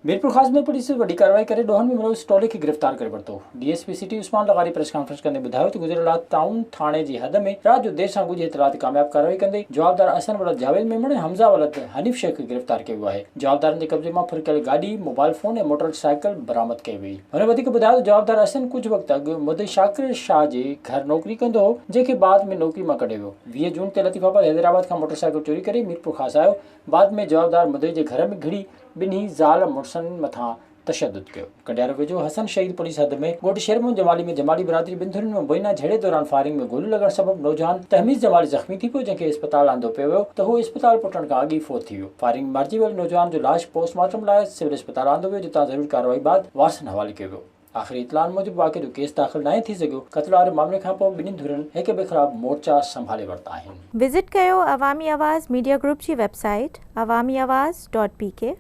मीरपुर खास में पुलिस वॾी कार्रवाई करे ॾोहनि में मुलविस टोले खे गिरफ़्तार करे वरितो। DSP city Usman Lagari press conference कंदे ॿुधायो त गुज़िरियल राति टाउन थाणे जी हद में रात जो देर सां ॻुझे इतलात कामयाब कार्रवाई कंदे जवाबदार असन वलद जावेद मेमण ऐं हमज़ा वलद हनीफ शेख खे गिरफ़्तार कयो आहे। जवाबदारनि जे कब्जे मां फुरकियल गाॾी, मोबाइल फोन ऐं मोटरसाइकिल बरामद कई वई। हुन वधीक ॿुधायो त जवाबदार असन कुझु वक़्तु अॻु मुदई शाकिर शाह जे घर नौकरी कंदो हो, जंहिंखे बाद में नौकरी मां कढियो वियो। 20 जून ते लतीफ़ाबाद हैदराबाद खां मोटरसाइकिल चोरी करे मीरपुर खास आयो। बाद में जवाबदार मुदई जे घर में घिड़ी ॿिन्ही ज़ाल मुड़सनि मथां तशद्दुद कयो। कंडियारो वेझो हसन शहीद पुलिस हद में ॻोठ शेरमो जमाली में जमाली बिरादरी ॿिनि धुरनि में मुबैना झड़े दौरान फायरिंग में गोलियूं लॻण सबबि नौजवान तहमीज़ जमाली ज़ख़्मी थी पियो, जंहिंखे इस्पताल आंदो पियो वियो त हू इस्पताल पहुचण खां अॻु ई फ़ौत थी वियो। फायरिंग में मारिजी वियल नौजवान जो लाश पोस्टमार्टम लाइ सिविल इस्पताल आंदो वियो, जितां ज़रूरी कार्रवाई बाद वारसनि हवाले कयो वियो। आख़िरी इतलान मूजिबि वाक़े जो केस दाख़िल नाहे थी सघियो। क़त्ल वारे मामले खां पोइ ॿिन्ही धुरनि हिक ॿिए ख़िलाफ़ मोर्चा संभाले वरिता आहिनि। विज़िट कयो अवामी आवाज़ मीडिया ग्रुप जी वेबसाइट awamiawaz.pk।